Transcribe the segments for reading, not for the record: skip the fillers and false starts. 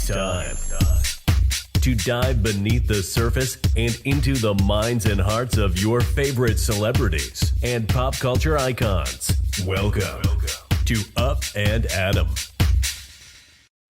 It's time to dive beneath the surface and into the minds and hearts of your favorite celebrities and pop culture icons. Welcome to Up and Adam.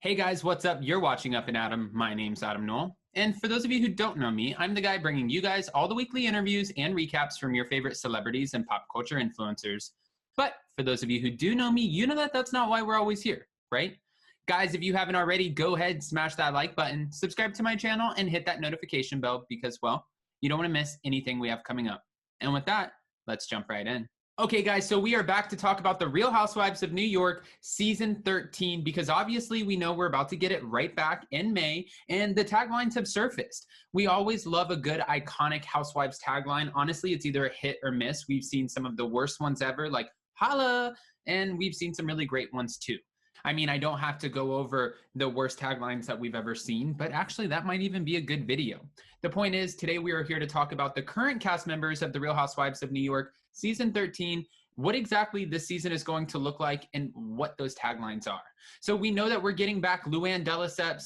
Hey guys, what's up? You're watching Up and Adam. My name's Adam Knoll. And for those of you who don't know me, I'm the guy bringing you guys all the weekly interviews and recaps from your favorite celebrities and pop culture influencers. But for those of you who do know me, you know that that's not why we're always here, right? Guys, if you haven't already, go ahead, smash that like button, subscribe to my channel, and hit that notification bell because, well, you don't want to miss anything we have coming up. And with that, let's jump right in. Okay, guys, so we are back to talk about The Real Housewives of New York, Season 13, because obviously we know we're about to get it right back in May, and the taglines have surfaced. We always love a good, iconic Housewives tagline. Honestly, it's either a hit or miss. We've seen some of the worst ones ever, like holla, and we've seen some really great ones too. I mean, I don't have to go over the worst taglines that we've ever seen, but actually that might even be a good video. The point is, today we are here to talk about the current cast members of The Real Housewives of New York, Season 13, what exactly this season is going to look like, and what those taglines are. So we know that we're getting back LUANN,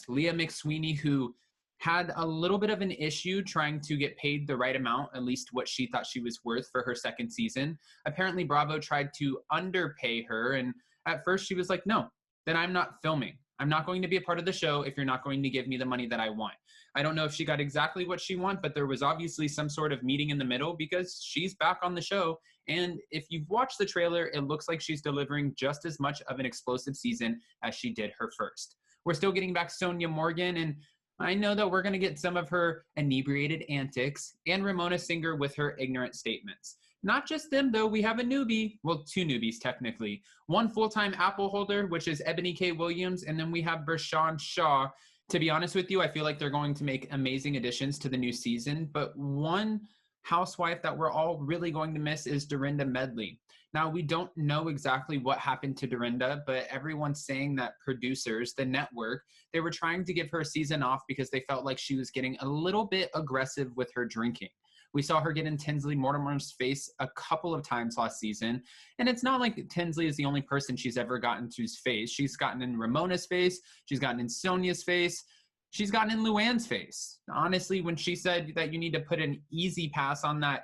Leah McSweeney, who had a little bit of an issue trying to get paid the right amount, at least what she thought she was worth for her second season. Apparently Bravo tried to underpay her, and at first she was like, no, then I'm not filming. I'm not going to be a part of the show if you're not going to give me the money that I want. I don't know if she got exactly what she wants, but there was obviously some sort of meeting in the middle because she's back on the show. And if you've watched the trailer, it looks like she's delivering just as much of an explosive season as she did her first. We're still getting back Sonja Morgan, and I know that we're going to get some of her inebriated antics and Ramona Singer with her ignorant statements. Not just them, though. We have a newbie. Well, two newbies, technically. One full-time Apple holder, which is Ebony K. Williams, and then we have Bershawn Shaw. To be honest with you, I feel like they're going to make amazing additions to the new season, but one housewife that we're all really going to miss is Dorinda Medley. Now, we don't know exactly what happened to Dorinda, but everyone's saying that producers, the network, they were trying to give her a season off because they felt like she was getting a little bit aggressive with her drinking. We saw her get in Tinsley Mortimer's face a couple of times last season. And it's not like Tinsley is the only person she's ever gotten to's face. She's gotten in Ramona's face. She's gotten in Sonja's face. She's gotten in LUANN's face. Honestly, when she said that you need to put an easy pass on that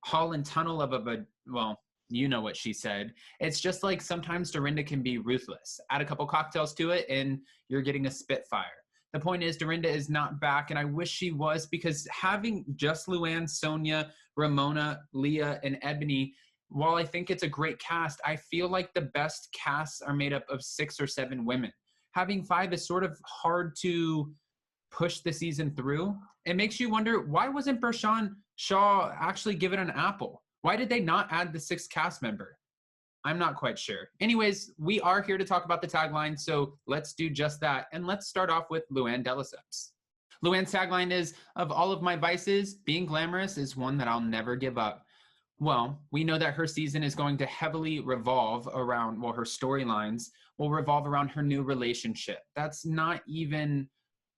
Holland tunnel of well, you know what she said. It's just like sometimes Dorinda can be ruthless. Add a couple cocktails to it and you're getting a spitfire. The point is, Dorinda is not back, and I wish she was, because having just LUANN, Sonja, Ramona, Leah, and Ebony, while I think it's a great cast, I feel like the best casts are made up of 6 or 7 women. Having 5 is sort of hard to push the season through. It makes you wonder, why wasn't Bershawn Shaw actually given an apple? Why did they not add the 6th cast member? I'm not quite sure. Anyways, we are here to talk about the tagline, so let's do just that. And let's start off with LUANN. LUANN's tagline is, of all of my vices, being glamorous is one that I'll never give up. Well, we know that her season is going to heavily revolve around, well, her storylines will revolve around her new relationship. That's not even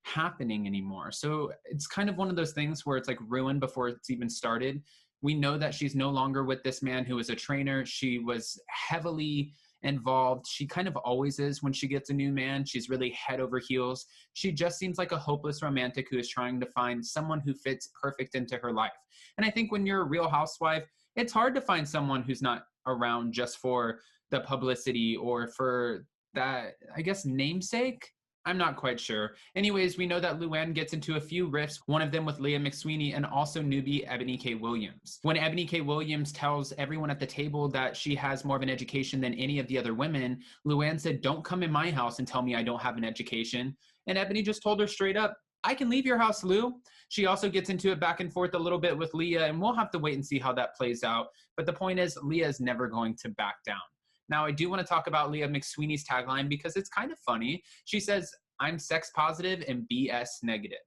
happening anymore. So it's kind of one of those things where it's like ruined before it's even started. We know that she's no longer with this man who is a trainer. She was heavily involved. She kind of always is when she gets a new man. She's really head over heels. She just seems like a hopeless romantic who is trying to find someone who fits perfect into her life. And I think when you're a real housewife, it's hard to find someone who's not around just for the publicity or for that, I guess, namesake. I'm not quite sure. Anyways, we know that LUANN gets into a few riffs, one of them with Leah McSweeney and also newbie Ebony K. Williams. When Ebony K. Williams tells everyone at the table that she has more of an education than any of the other women, LUANN said, don't come in my house and tell me I don't have an education. And Ebony just told her straight up, I can leave your house, Lou. She also gets into it back and forth a little bit with Leah, and we'll have to wait and see how that plays out. But the point is, Leah is never going to back down. Now, I do want to talk about Leah McSweeney's tagline because it's kind of funny. She says, I'm sex positive and BS negative.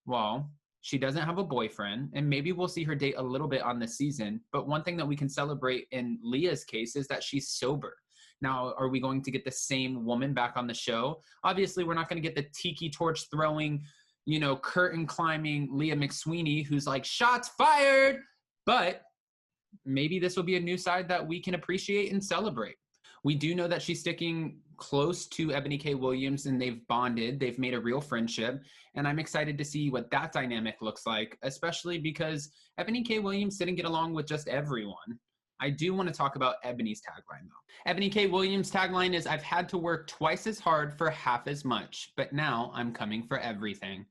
Well, she doesn't have a boyfriend, and maybe we'll see her date a little bit on this season. But one thing that we can celebrate in Leah's case is that she's sober. Now, are we going to get the same woman back on the show? Obviously, we're not going to get the tiki torch throwing, curtain climbing Leah McSweeney who's like, shots fired. But maybe this will be a new side that we can appreciate and celebrate. We do know that she's sticking close to Ebony K. Williams and they've bonded. They've made a real friendship. And I'm excited to see what that dynamic looks like, especially because Ebony K. Williams didn't get along with just everyone. I do want to talk about Ebony's tagline though. Ebony K. Williams' tagline is, "I've had to work twice as hard for half as much, but now I'm coming for everything."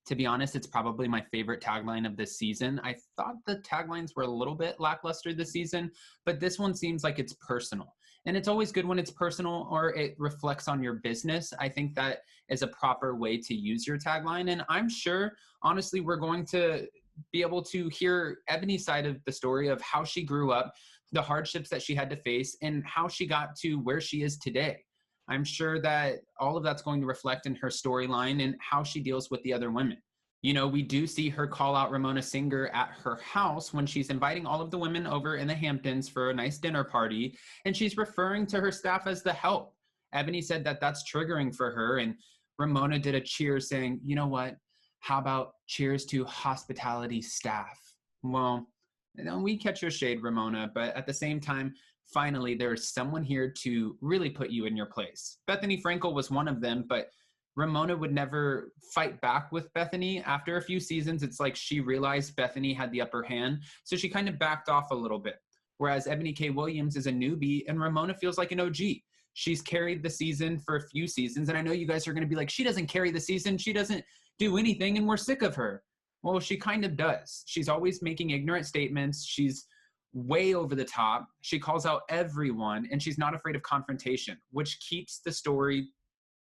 To be honest, it's probably my favorite tagline of this season. I thought the taglines were a little bit lackluster this season, but this one seems like it's personal. And it's always good when it's personal or it reflects on your business. I think that is a proper way to use your tagline. And I'm sure, honestly, we're going to be able to hear Ebony's side of the story of how she grew up, the hardships that she had to face, and how she got to where she is today. I'm sure that all of that's going to reflect in her storyline and how she deals with the other women. You know, we do see her call out Ramona Singer at her house when she's inviting all of the women over in the Hamptons for a nice dinner party, and she's referring to her staff as the help. Ebony said that that's triggering for her, and Ramona did a cheer saying, "You know what? How about cheers to hospitality staff?" Well, we catch your shade, Ramona, but at the same time, finally, there's someone here to really put you in your place. Bethany Frankel was one of them, but Ramona would never fight back with Bethany. After a few seasons, it's like she realized Bethany had the upper hand, so she kind of backed off a little bit. Whereas Ebony K. Williams is a newbie, and Ramona feels like an OG. She's carried the season for a few seasons, and I know you guys are going to be like, she doesn't carry the season, she doesn't do anything, and we're sick of her. Well, she kind of does. She's always making ignorant statements. She's way over the top. She calls out everyone, and she's not afraid of confrontation, which keeps the story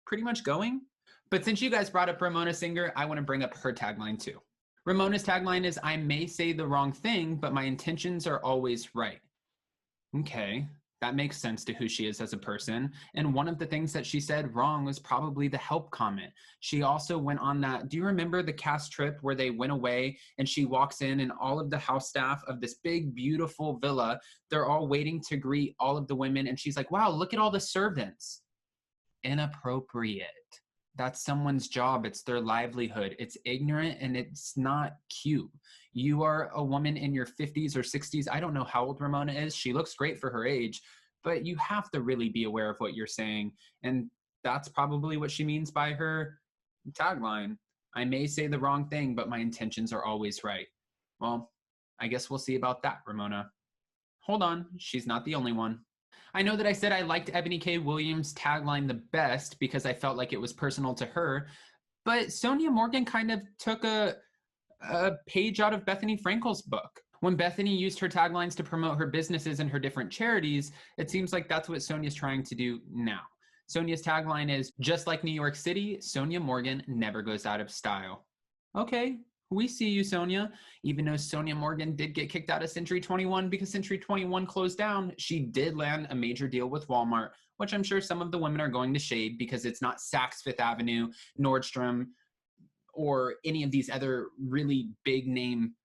pretty much going. But since you guys brought up Ramona Singer, I want to bring up her tagline too. Ramona's tagline is, "I may say the wrong thing, but my intentions are always right." Okay, that makes sense to who she is as a person. And one of the things that she said wrong was probably the help comment. She also went on that, do you remember the cast trip where they went away and she walks in and all of the house staff of this big, beautiful villa, they're all waiting to greet all of the women. And she's like, "Wow, look at all the servants." Inappropriate. That's someone's job. It's their livelihood. It's ignorant and it's not cute. You are a woman in your 50s or 60s. I don't know how old Ramona is. She looks great for her age, but you have to really be aware of what you're saying. And that's probably what she means by her tagline. "I may say the wrong thing, but my intentions are always right." Well, I guess we'll see about that, Ramona. Hold on, she's not the only one. I know that I said I liked Ebony K. Williams' tagline the best because I felt like it was personal to her, but Sonia Morgan kind of took a page out of Bethany Frankel's book. When Bethany used her taglines to promote her businesses and her different charities, it seems like that's what Sonia's trying to do now. Sonia's tagline is, "Just like New York City, Sonia Morgan never goes out of style." Okay, we see you, Sonia. Even though Sonia Morgan did get kicked out of Century 21 because Century 21 closed down, she did land a major deal with Walmart, which I'm sure some of the women are going to shade because it's not Saks Fifth Avenue, Nordstrom, or any of these other really big name,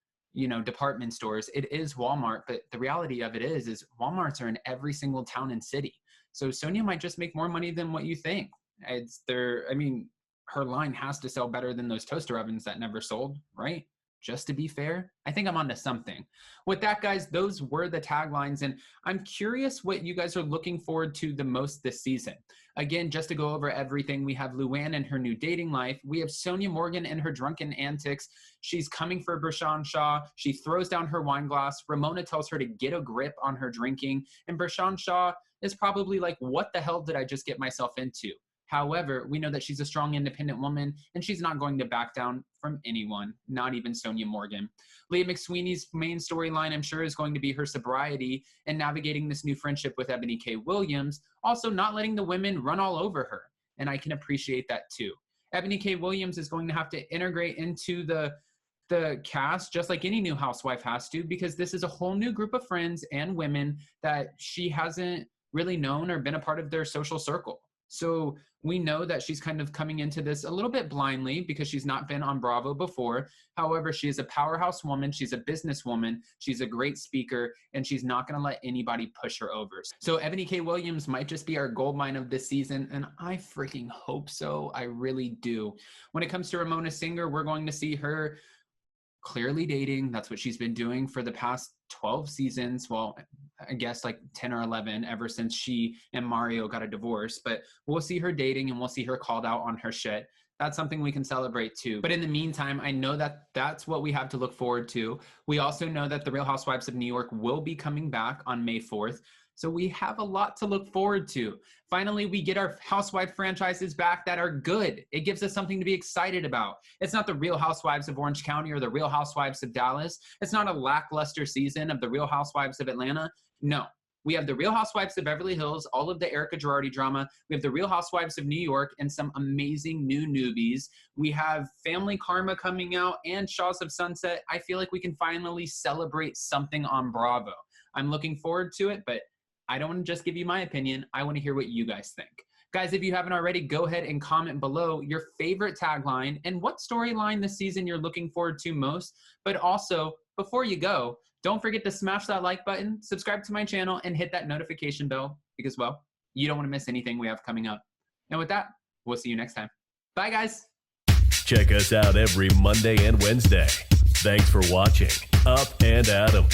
department stores. It is Walmart, but the reality of it is Walmarts are in every single town and city. So Sonia might just make more money than what you think. Her line has to sell better than those toaster ovens that never sold, right? Just to be fair, I think I'm onto something. With that, guys, those were the taglines, and I'm curious what you guys are looking forward to the most this season. Again, just to go over everything, we have LUANN and her new dating life. We have Sonia Morgan and her drunken antics. She's coming for Bershan Shaw. She throws down her wine glass. Ramona tells her to get a grip on her drinking, and Bershan Shaw is probably like, what the hell did I just get myself into? However, we know that she's a strong, independent woman, and she's not going to back down from anyone, not even Sonia Morgan. Leah McSweeney's main storyline, I'm sure, is going to be her sobriety and navigating this new friendship with Ebony K. Williams, also not letting the women run all over her, and I can appreciate that too. Ebony K. Williams is going to have to integrate into the cast just like any new housewife has to, because this is a whole new group of friends and women that she hasn't really known or been a part of their social circle. So we know that she's kind of coming into this a little bit blindly because she's not been on Bravo before. However, she is a powerhouse woman. She's a businesswoman. She's a great speaker, and she's not going to let anybody push her over. So Ebony K. Williams might just be our gold mine of this season, and I freaking hope so. I really do. When it comes to Ramona Singer, we're going to see her clearly dating. That's what she's been doing for the past 12 seasons. Well, I guess like 10 or 11 ever since she and Mario got a divorce. But we'll see her dating and we'll see her called out on her shit. That's something we can celebrate too. But in the meantime, I know that that's what we have to look forward to. We also know that the Real Housewives of New York will be coming back on May 4th. So we have a lot to look forward to. Finally, we get our housewife franchises back that are good. It gives us something to be excited about. It's not the Real Housewives of Orange County or the Real Housewives of Dallas. It's not a lackluster season of the Real Housewives of Atlanta. No. We have the Real Housewives of Beverly Hills, all of the Erica Girardi drama. We have the Real Housewives of New York and some amazing new newbies. We have Family Karma coming out and Shaws of Sunset. I feel like we can finally celebrate something on Bravo. I'm looking forward to it, but I don't want to just give you my opinion. I want to hear what you guys think. Guys, if you haven't already, go ahead and comment below your favorite tagline and what storyline this season you're looking forward to most. But also, before you go, don't forget to smash that like button, subscribe to my channel, and hit that notification bell because, well, you don't want to miss anything we have coming up. And with that, we'll see you next time. Bye, guys. Check us out every Monday and Wednesday. Thanks for watching Up and Adam.